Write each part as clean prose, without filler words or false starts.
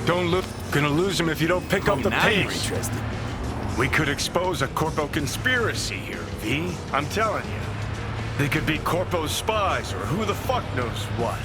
Don't look. Gonna lose him if you don't pick up the now you're pace. interested. We could expose a Corpo conspiracy here, V. I'm telling you. They could be Corpo's spies, or who the fuck knows what.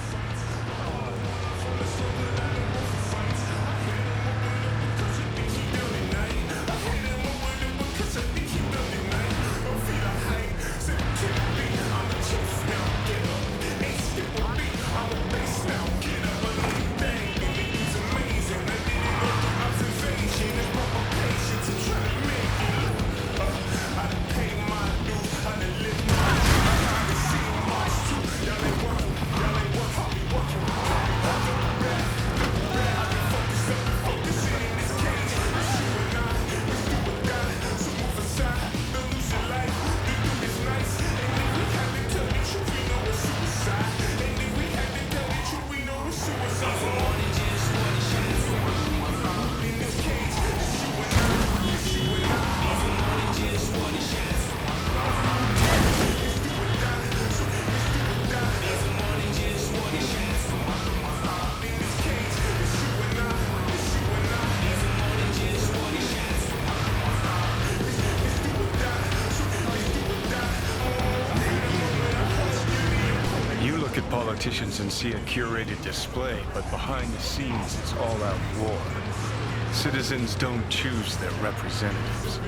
Politicians and see a curated display, but behind the scenes it's all-out war. Citizens don't choose their representatives.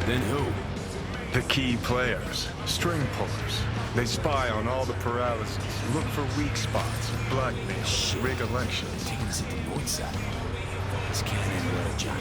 Then who? The key players, string pullers. They spy on all the paralysis, look for weak spots, blackmail, rig elections. Taking us at the north side. This can't end well, Johnny.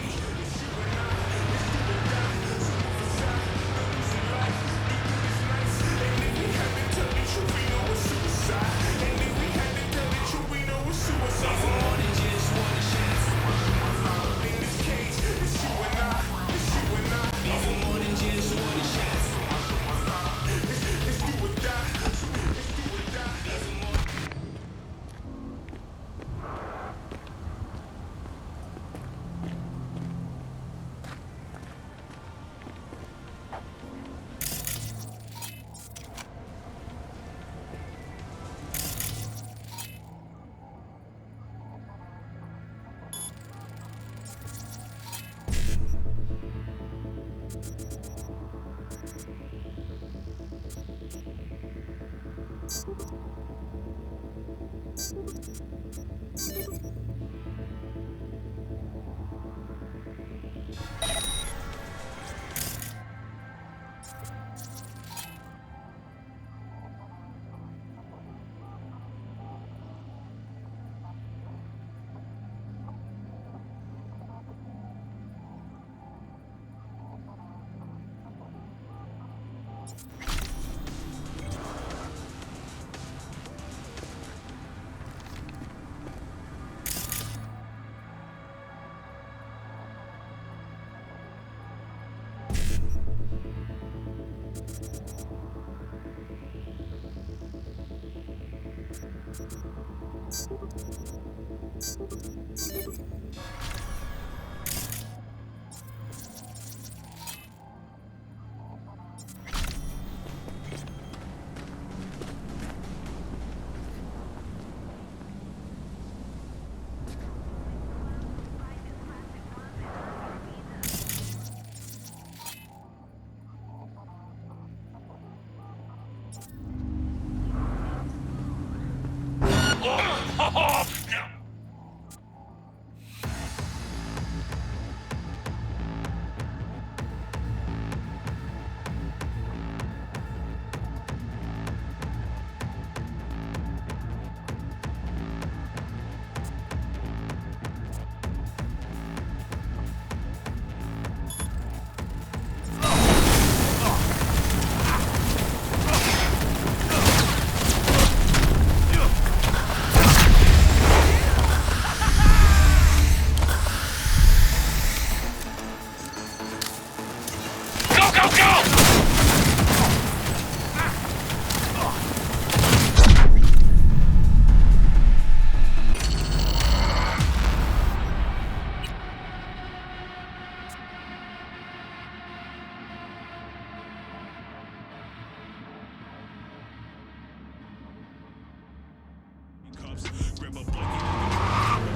Grab a blanket,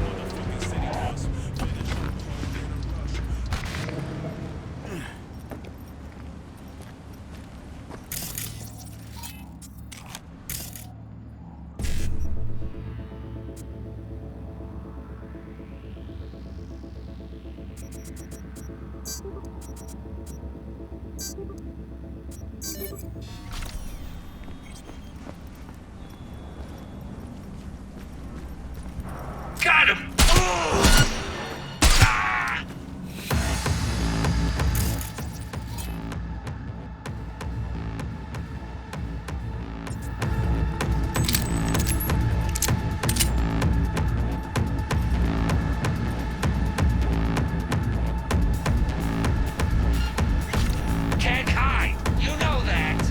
motherfucking city boss. Got him! Oh! Ah! Can't hide! You know that!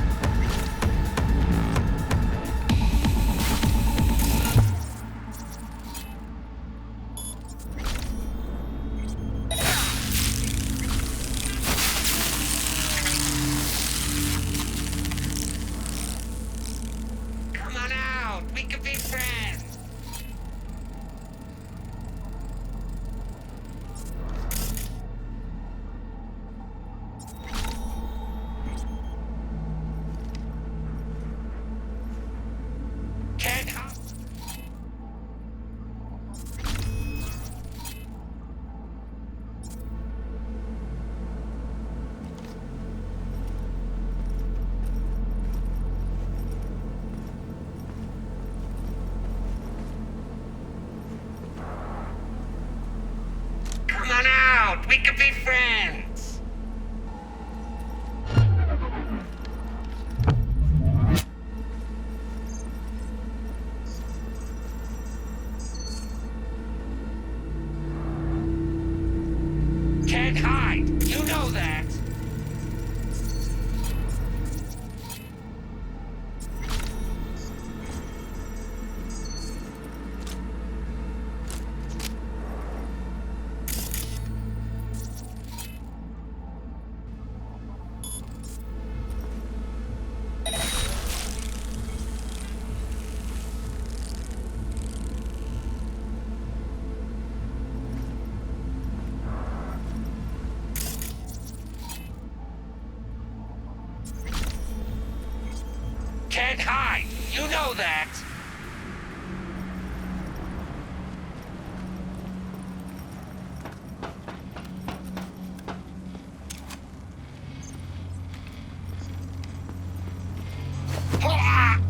Come on out! We could be friends! Can't hide! Come on out! We could be friends! Can't hide! You know that! Can't hide! You know that! Ah!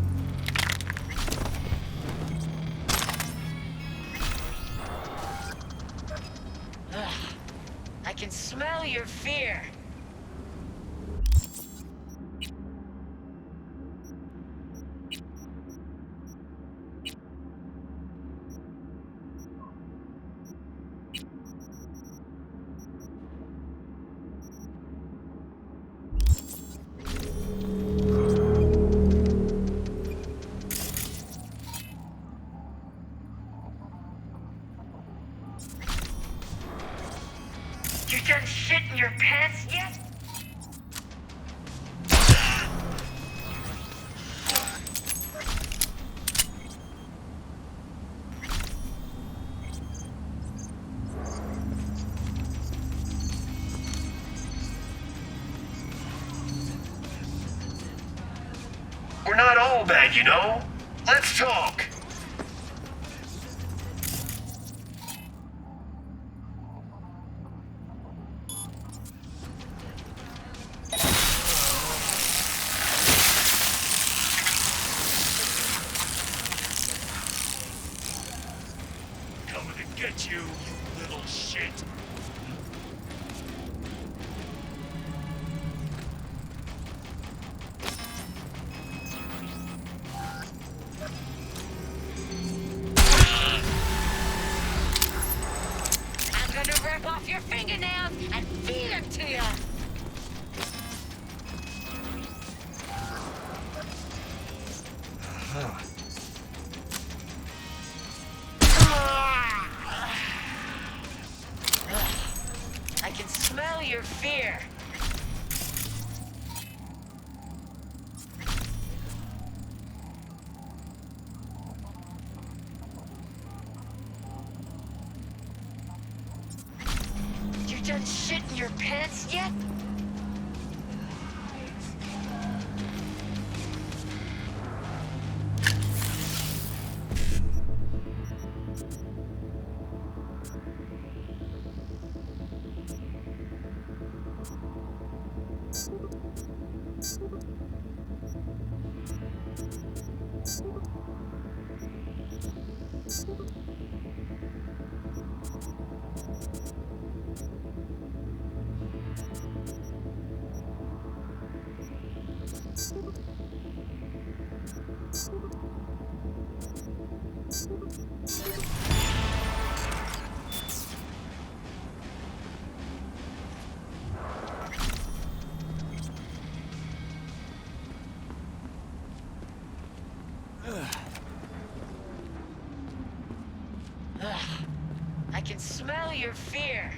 Ugh. I can smell your fear. You done shit in your pants yet? We're not all bad, you know. Let's talk. Coming to get you, you little shit. I'm gonna rip off your fingernails and feed them to you. I can smell your fear. You done shit in your pants yet? I can smell your fear.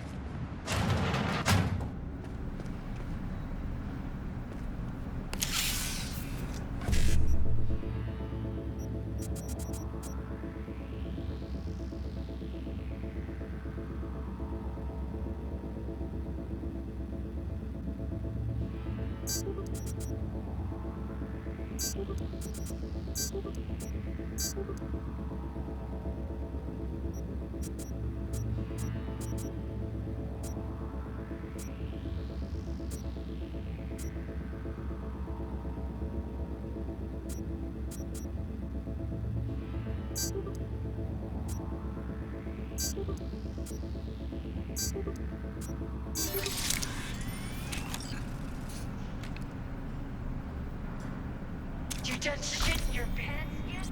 You done shit in your pants yet?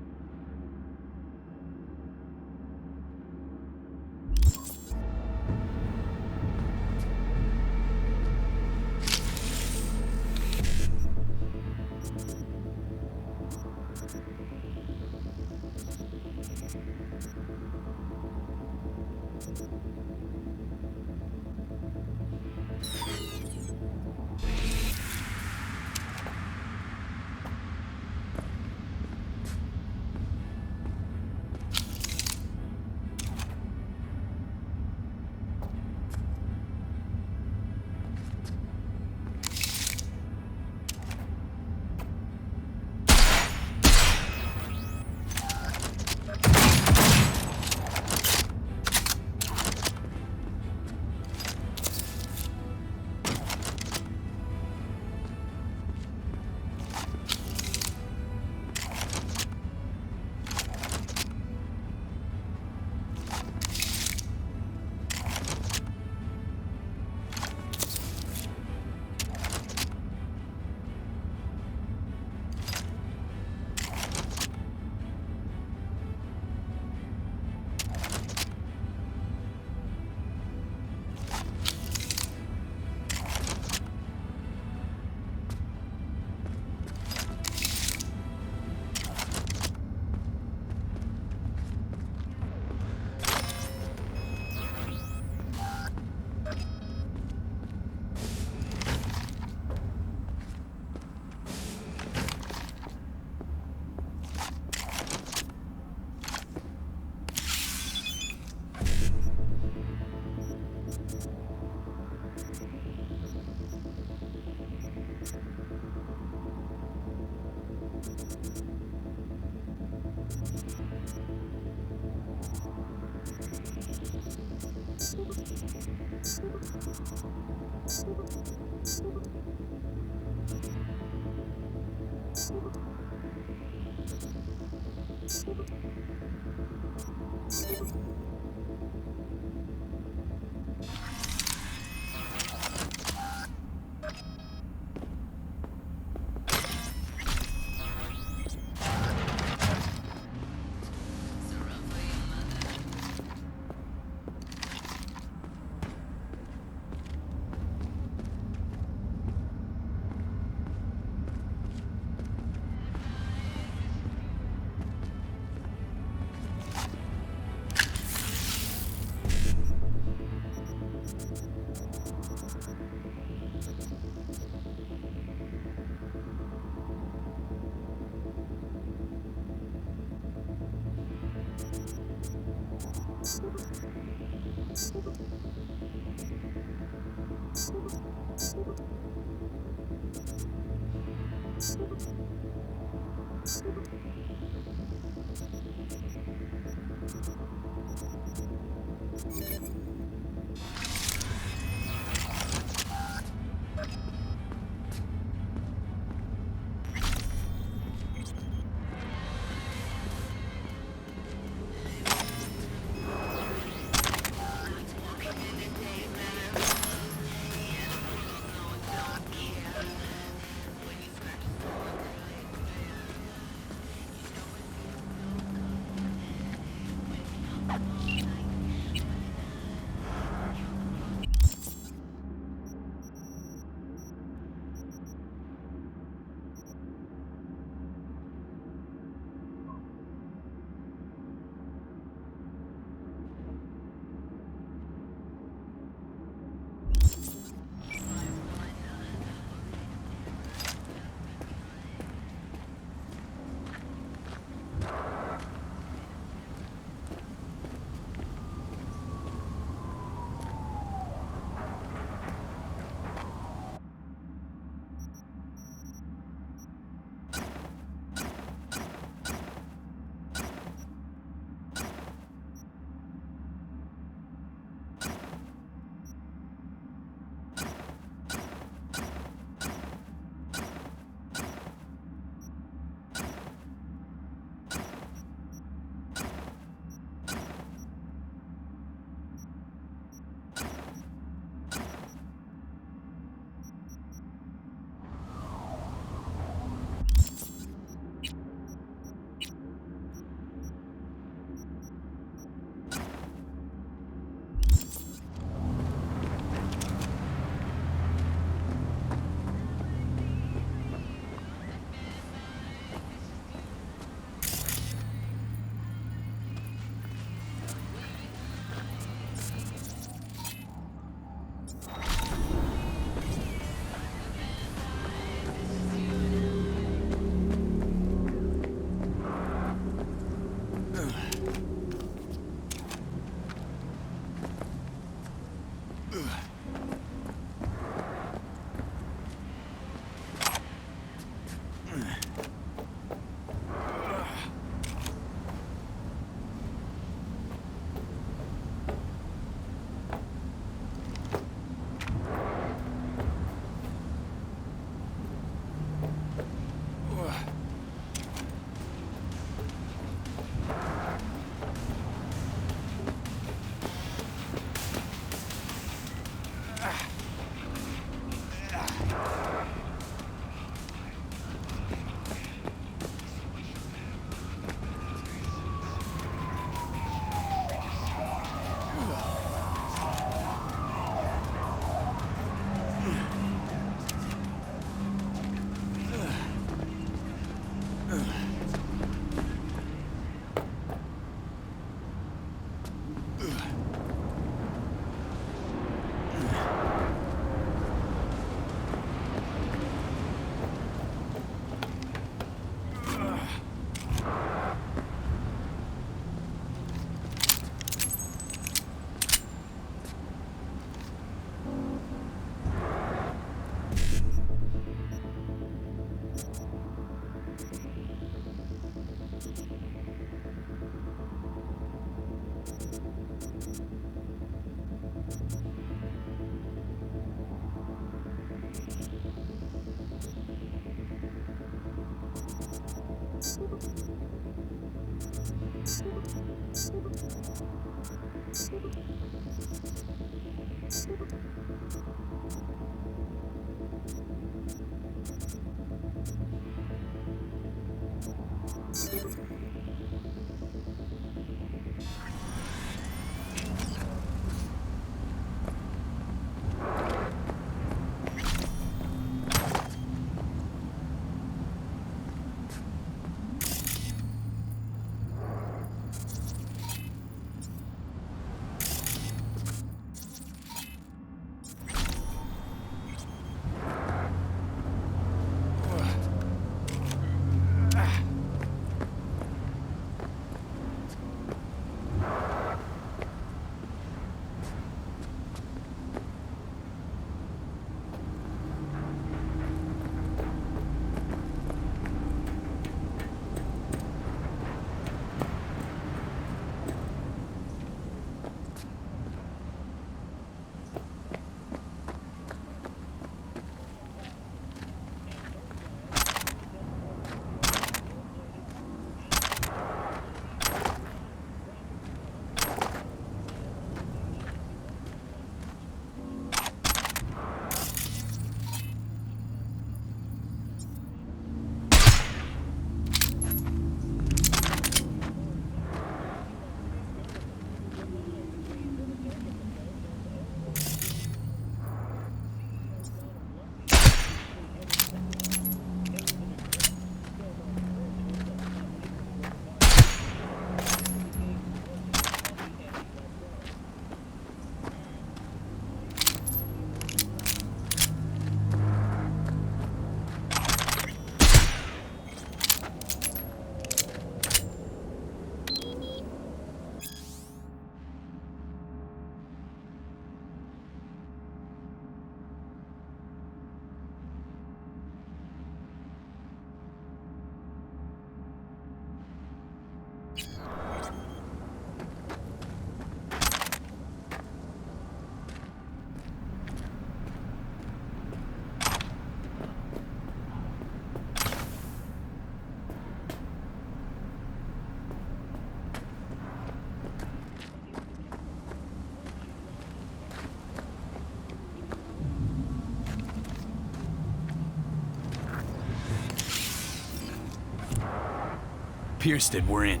Piersted, we're in.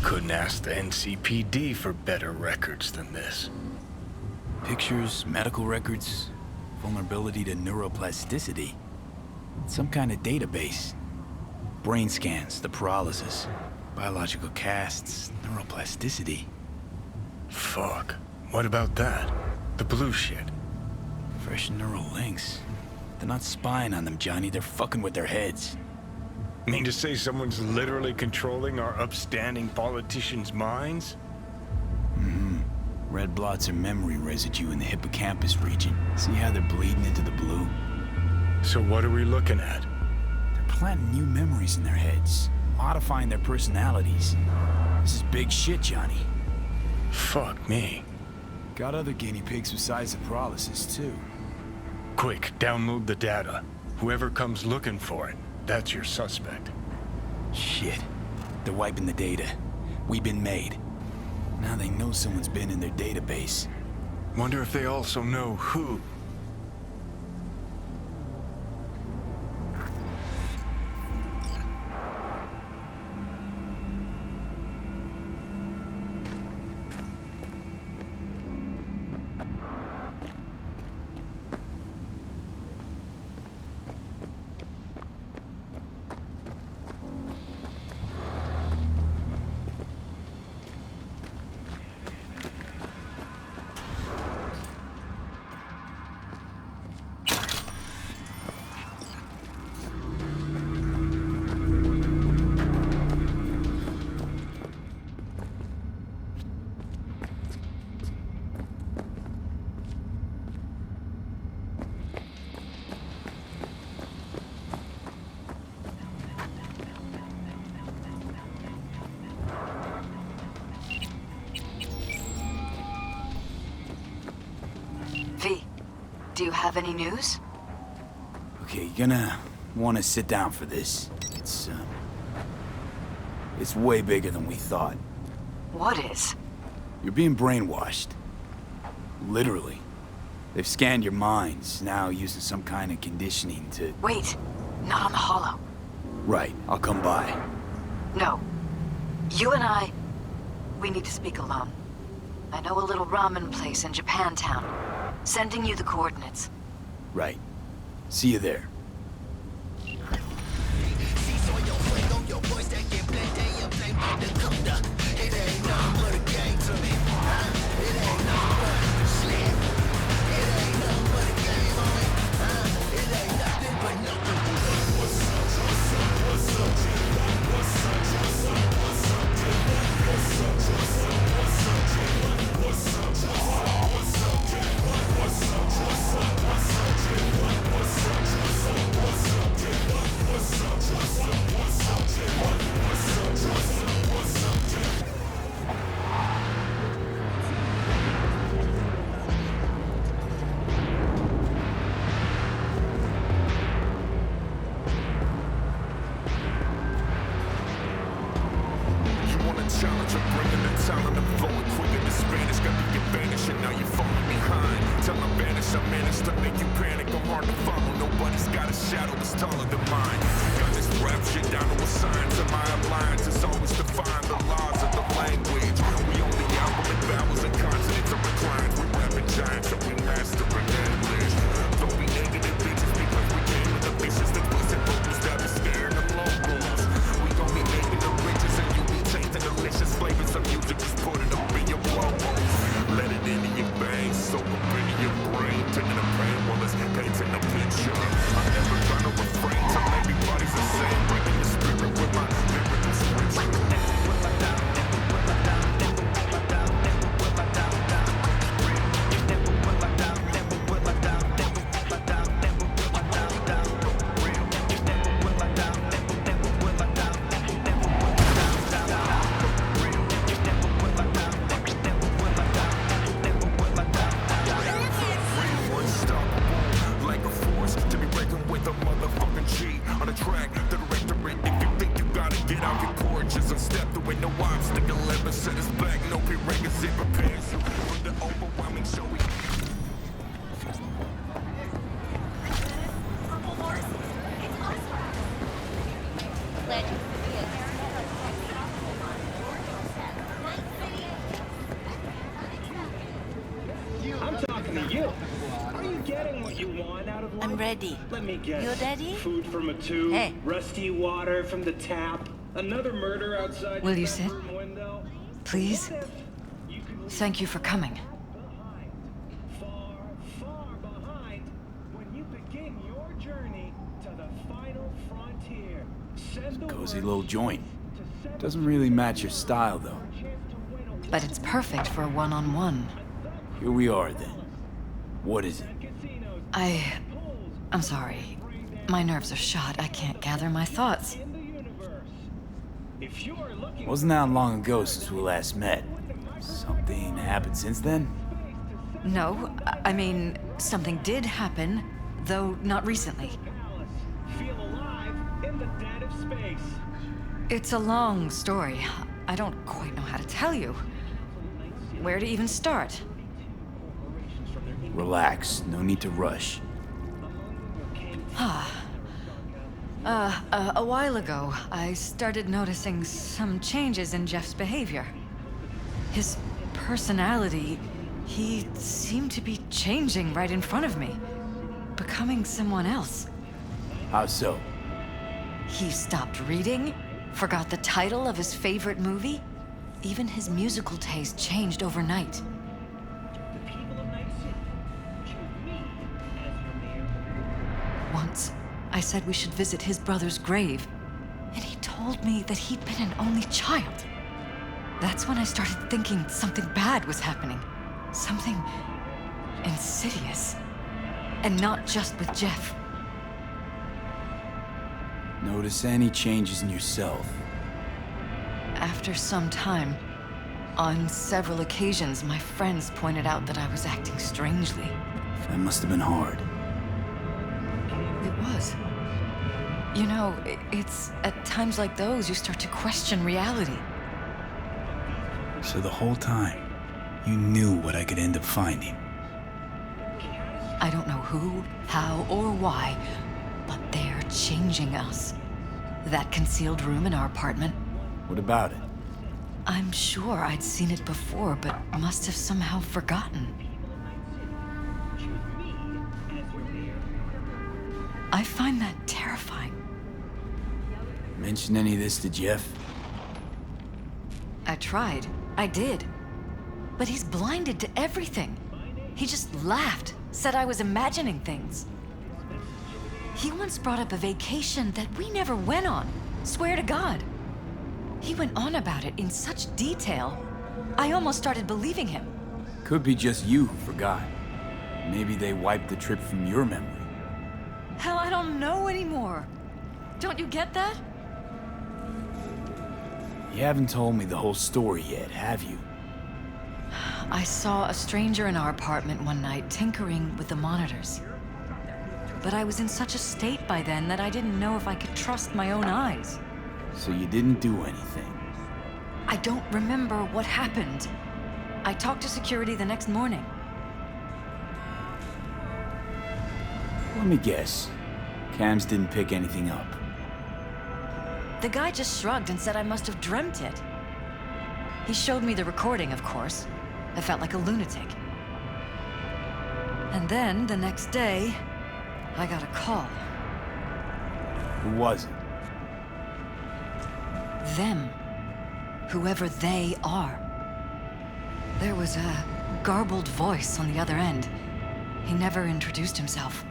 Couldn't ask the NCPD for better records than this. Pictures, medical records, vulnerability to neuroplasticity. Some kind of database. Brain scans, the paralysis, biological casts, neuroplasticity. Fuck. What about that? The blue shit. Fresh neural links. They're not spying on them, Johnny. They're fucking with their heads. Mean to say someone's literally controlling our upstanding politicians' minds? Mm-hmm. Red blots are memory residue in the hippocampus region. See how they're bleeding into the blue? So what are we looking at? They're planting new memories in their heads, modifying their personalities. This is big shit, Johnny. Fuck me. Got other guinea pigs besides the paralysis, too. Quick, download the data. Whoever comes looking for it, that's your suspect. Shit. They're wiping the data. We've been made. Now they know someone's been in their database. Wonder if they also know who. Do you have any news? Okay, you're gonna want to sit down for this. It's It's way bigger than we thought. What is? You're being brainwashed. Literally. They've scanned your minds, now using some kind of conditioning to... Wait, not on the holo. Right, I'll come by. No. You and I, we need to speak alone. I know a little ramen place in Japantown. Sending you the coordinates. Right. See you there. Challenge of bringing the talent and flowing quicker than Spanish. Got the advantage and now you're falling behind. Till I vanish, I managed to make you panic. I'm hard to follow, nobody's got a shadow that's taller than mine. Got this rap shit down to a science, and my alliance is always define the laws of the language. We only alphabet vowels and consonants are reclines. We rapping giants and we mastering English. Don't be negative bitches because we came with the vicious that twisted focus that be scaring the locals. We gon' be making the riches and you be tasting delicious flavors of music. Just put it up in your blowholes. Let it into your veins, soak up into your brain. Taking the pain while it's painting the picture. I'm never gonna refrain till everybody's the same. Breaking the spirit with my lyrical scripture. I'm ready. Let me guess. You ready? Food from a tube, Hey. rusty water from the tap, another murder outside Will your you sit? bedroom window. Please? What if you could leave Thank you for coming. behind, far, far behind, when you begin your journey to the final frontier. Send the Cozy word little joint. to send Doesn't really match your style, though. a chance to win a But it's perfect for a one-on-one. Here we are, then. What is it? casino I'm sorry. My nerves are shot. I can't gather my thoughts. in the universe. If you are looking Wasn't that long ago since we last met. Something happened since then? No, I mean, something did happen, though not recently. palace, feel alive in the dead of space. It's a long story. I don't quite know how to tell you. Where to even start? Relax. No need to rush. A while ago, I started noticing some changes in Jeff's behavior. His personality, he seemed to be changing right in front of me, becoming someone else. How so? He stopped reading, forgot the title of his favorite movie. Even his musical taste changed overnight. The people of Night City choose me as your mayor. Once, I said we should visit his brother's grave, and he told me that he'd been an only child. That's when I started thinking something bad was happening. Something insidious. And not just with Jeff. Notice any changes in yourself? After some time, on several occasions, my friends pointed out that I was acting strangely. That must have been hard. It was. You know, it's at times like those you start to question reality. So the whole time, you knew what I could end up finding. I don't know who, how, or why, but they're changing us. That concealed room in our apartment, What about it? I'm sure I'd seen it before, but must have somehow forgotten. I find that terrifying. Mention any of this to Jeff? I tried. I did. But he's blinded to everything. He just laughed, said I was imagining things. He once brought up a vacation that we never went on. Swear to God. He went on about it in such detail, I almost started believing him. Could be just you who forgot. Maybe they wiped the trip from your memory. Hell, I don't know anymore. Don't you get that? You haven't told me the whole story yet, have you? I saw a stranger in our apartment one night tinkering with the monitors. But I was in such a state by then that I didn't know if I could trust my own eyes. So you didn't do anything? I don't remember what happened. I talked to security the next morning. Let me guess. Cams didn't pick anything up. The guy just shrugged and said I must have dreamt it. He showed me the recording, of course. I felt like a lunatic. And then, the next day, I got a call. Who was it? Them. Whoever they are. There was a garbled voice on the other end. He never introduced himself.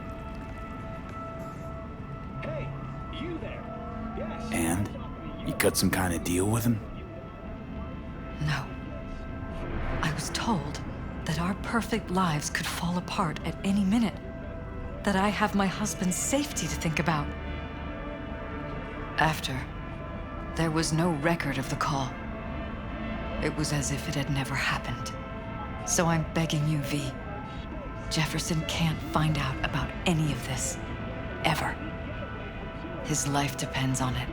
Hey, you there? Yes. And? You cut some kind of deal with him? No. I was told that our perfect lives could fall apart at any minute. That I have my husband's safety to think about. After, there was no record of the call. It was as if it had never happened. So I'm begging you, V. Jefferson can't find out about any of this. Ever. His life depends on it.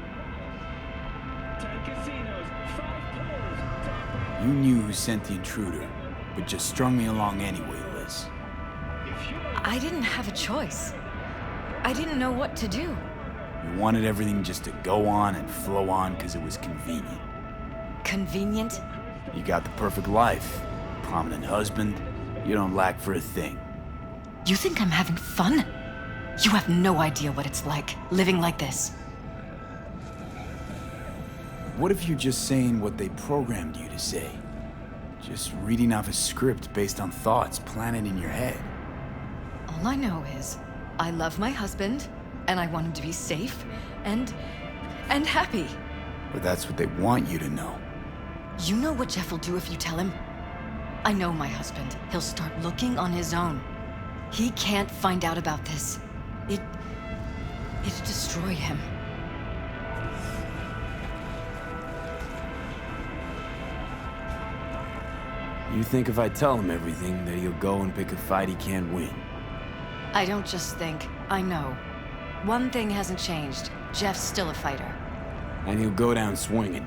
10 casinos, 5 pools. You knew who sent the intruder, but just strung me along anyway, Liz. I didn't have a choice. I didn't know what to do. You wanted everything just to go on and flow on because it was convenient. Convenient? You got the perfect life. Prominent husband. You don't lack for a thing. You think I'm having fun? You have no idea what it's like, living like this. What if you're just saying what they programmed you to say? Just reading off a script based on thoughts planted in your head. All I know is, I love my husband, and I want him to be safe, and happy. But that's what they want you to know. You know what Jeff will do if you tell him? I know my husband. He'll start looking on his own. He can't find out about this. It'd destroy him. You think if I tell him everything, that he'll go and pick a fight he can't win? I don't just think, I know. One thing hasn't changed. Jeff's still a fighter. And he'll go down swinging.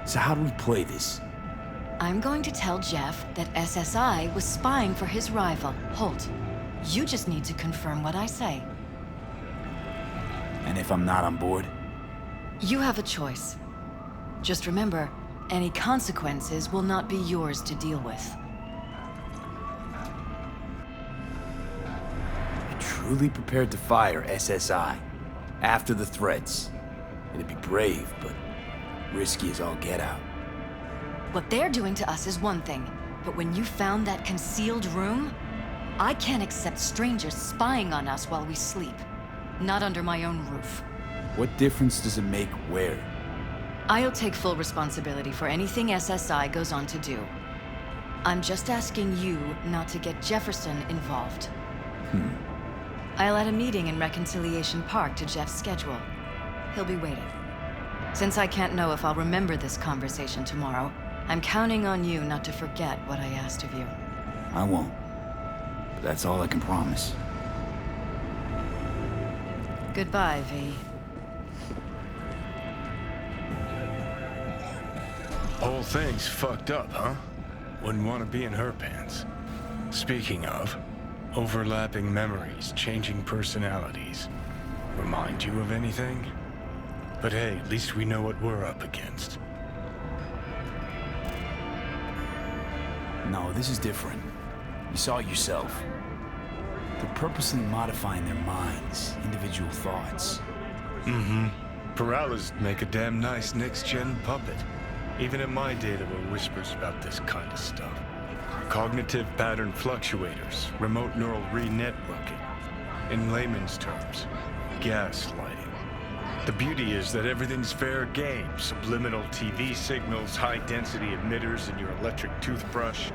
So how do we play this? I'm going to tell Jeff that SSI was spying for his rival, Holt. You just need to confirm what I say. And if I'm not on board? You have a choice. Just remember, any consequences will not be yours to deal with. You're truly prepared to fire SSI after the threats. It'd be brave, but risky as all get out. What they're doing to us is one thing, but when you found that concealed room, I can't accept strangers spying on us while we sleep. Not under my own roof. What difference does it make where? I'll take full responsibility for anything SSI goes on to do. I'm just asking you not to get Jefferson involved. I'll add a meeting in Reconciliation Park to Jeff's schedule. He'll be waiting. Since I can't know if I'll remember this conversation tomorrow, I'm counting on you not to forget what I asked of you. I won't. But that's all I can promise. Goodbye, V. Whole thing's fucked up, huh? Wouldn't want to be in her pants. Speaking of, overlapping memories, changing personalities. Remind you of anything? But hey, at least we know what we're up against. No, this is different. You saw it yourself. They're purposely modifying their minds, individual thoughts. Mm-hmm. Paralysis make a damn nice next-gen puppet. Even in my day, there were whispers about this kind of stuff. Cognitive pattern fluctuators, remote neural re-networking. In layman's terms, gaslighting. The beauty is that everything's fair game. Subliminal TV signals, high-density emitters in your electric toothbrush.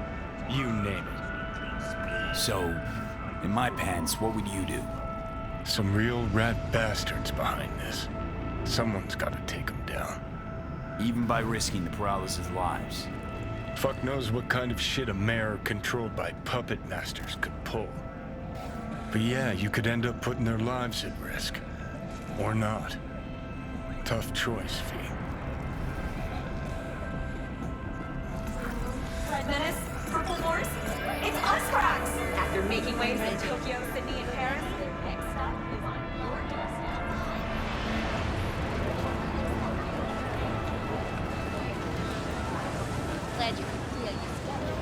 You name it. So, in my pants, what would you do? Some real rat bastards behind this. Someone's gotta take them down. Even by risking the paralysis' lives. Fuck knows what kind of shit a mayor controlled by puppet masters could pull. But yeah, you could end up putting their lives at risk. Or not. Tough choice, V. Red Menace, Purple Horse, it's us, Rax! After making waves in Tokyo, Sydney, and Paris, their next stop is on your doorstep. Glad you could feel your schedule.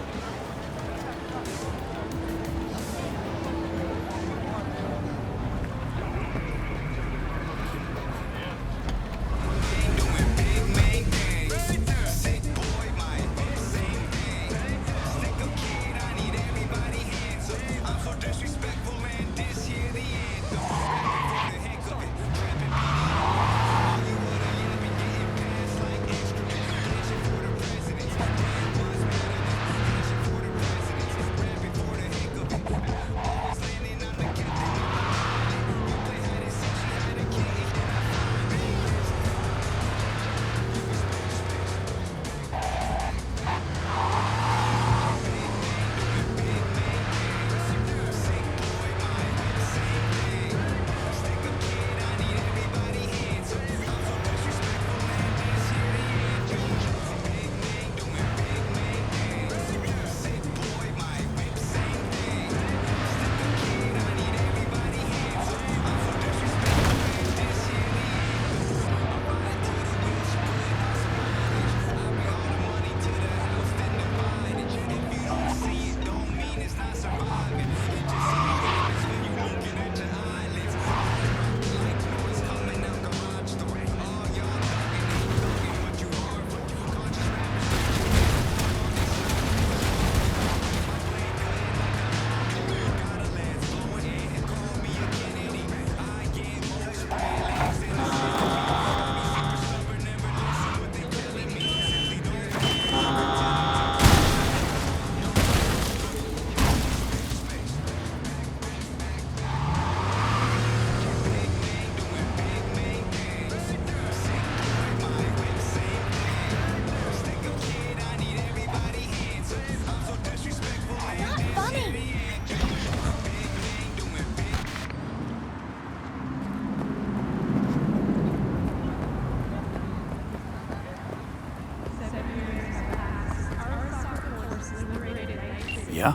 Yeah?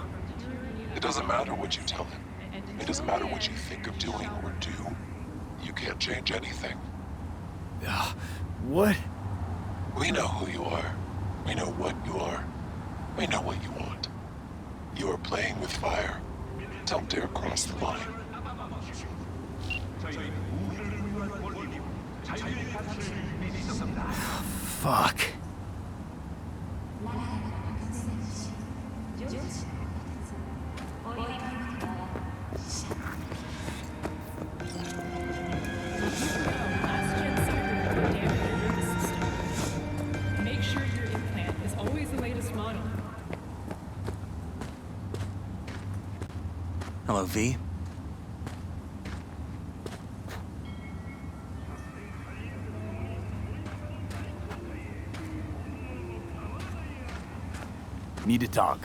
It doesn't matter what you tell him. It doesn't matter what you think of doing or do. You can't change anything. What? We know who you are. We know what you are. We know what you want. You are playing with fire. Don't dare cross the line. Fuck. Make sure your implant is always the latest model. Hello, V. Need to talk.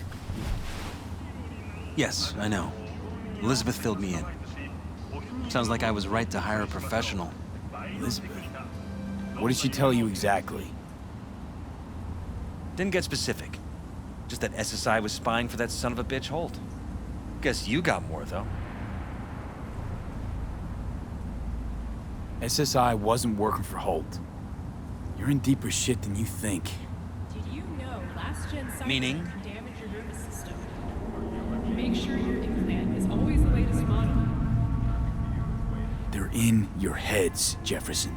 Yes, I know. Elizabeth filled me in. Sounds like I was right to hire a professional. Elizabeth? What did she tell you exactly? Didn't get specific. Just that SSI was spying for that son of a bitch Holt. Guess you got more, though. SSI wasn't working for Holt. You're in deeper shit than you think. Did you know last-gen Cyberpunk Meaning? can damage your nervous system? Make sure your implant is always the latest model. They're in your heads, Jefferson.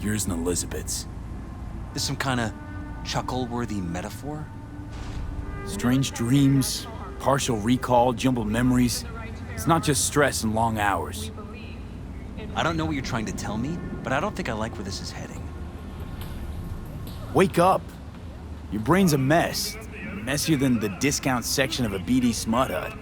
Yours and Elizabeth's. This some kind of chuckle-worthy metaphor? Strange dreams, partial recall, jumbled memories. It's not just stress and long hours. I don't know what you're trying to tell me, but I don't think I like where this is heading. Wake up! Your brain's a mess. Messier than the discount section of a BD smut hut.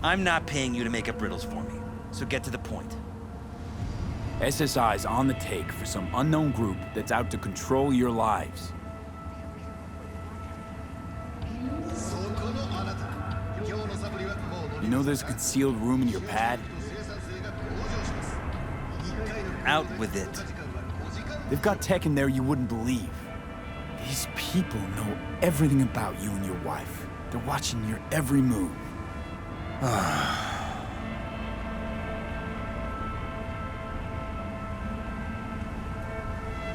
I'm not paying you to make up riddles for me, so get to the point. SSI's on the take for some unknown group that's out to control your lives. You know there's a concealed room in your pad? Out with it. They've got tech in there you wouldn't believe. These people know everything about you and your wife. They're watching your every move.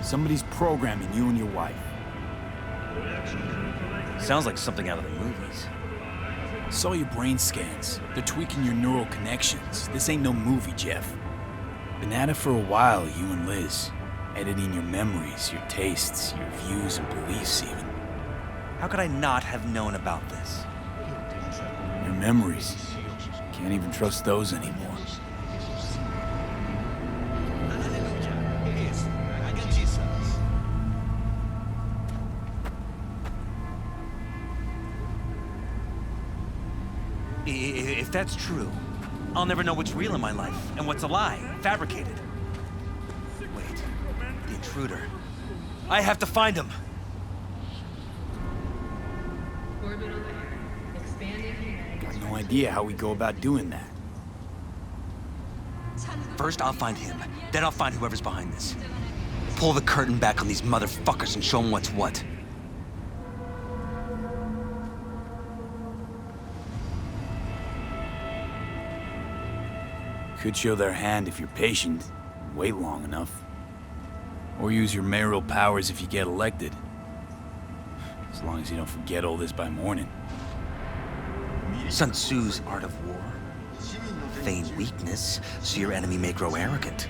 Somebody's programming you and your wife. Sounds like something out of the movies. Saw your brain scans. They're tweaking your neural connections. This ain't no movie, Jeff. Been at it for a while, you and Liz. Editing your memories, your tastes, your views and beliefs even. How could I not have known about this? Your memories. Can't even trust those anymore. If that's true, I'll never know what's real in my life and what's a lie, fabricated. Wait, the intruder. I have to find him. Got no idea how we go about doing that. First, I'll find him. Then I'll find whoever's behind this. Pull the curtain back on these motherfuckers and show them what's what. Could show their hand if you're patient, and wait long enough. Or use your mayoral powers if you get elected. As long as you don't forget all this by morning. Sun Tzu's art of war. Feign weakness, so your enemy may grow arrogant.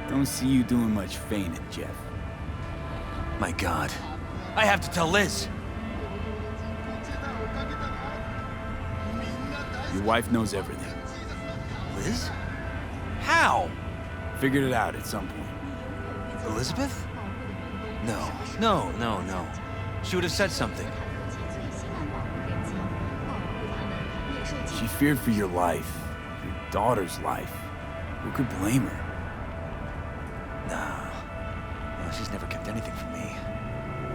Don't see you doing much feigning, Jeff. My God. I have to tell Liz. Your wife knows everything. Liz? How? Figured it out at some point. Elizabeth? No. She would have said something. She feared for your life, your daughter's life. Who could blame her? Nah. Well, she's never kept anything from me.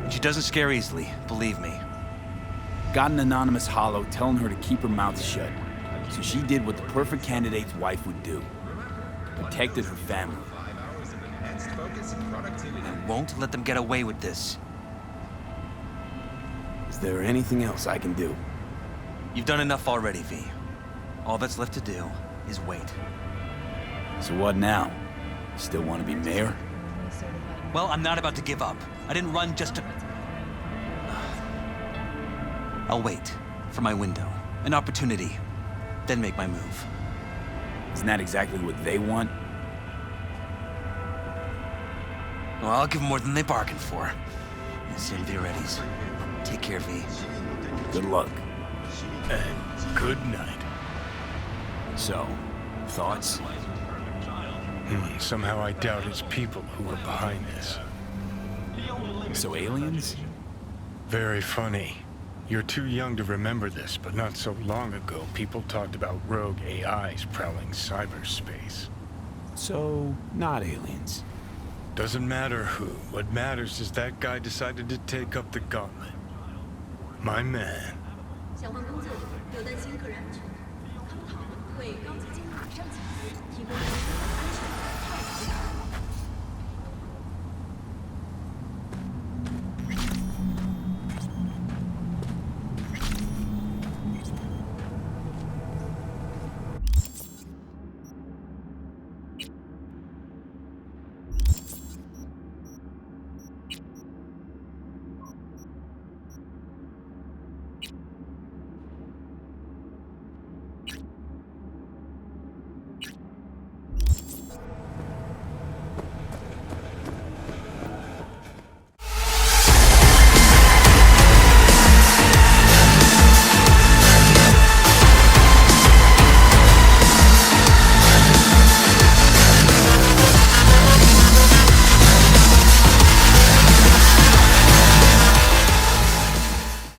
And she doesn't scare easily, believe me. Got an anonymous hollow telling her to keep her mouth shut. So she did what the perfect candidate's wife would do. Protected her family. I won't let them get away with this. Is there anything else I can do? You've done enough already, V. All that's left to do is wait. So what now? Still want to be mayor? Well, I'm not about to give up. I didn't run just to... I'll wait for my window. An opportunity. Then make my move. Isn't that exactly what they want? Well, I'll give them more than they bargained for. Same V readies. Take care, V. Good luck. And good night. So, thoughts? Somehow I doubt it's people who are behind this. So aliens? Very funny. You're too young to remember this, but not so long ago, people talked about rogue AIs prowling cyberspace. So, not aliens. Doesn't matter who. What matters is that guy decided to take up the gauntlet. My man. 又担心个人安全，他们讨论为高级监管上级提供。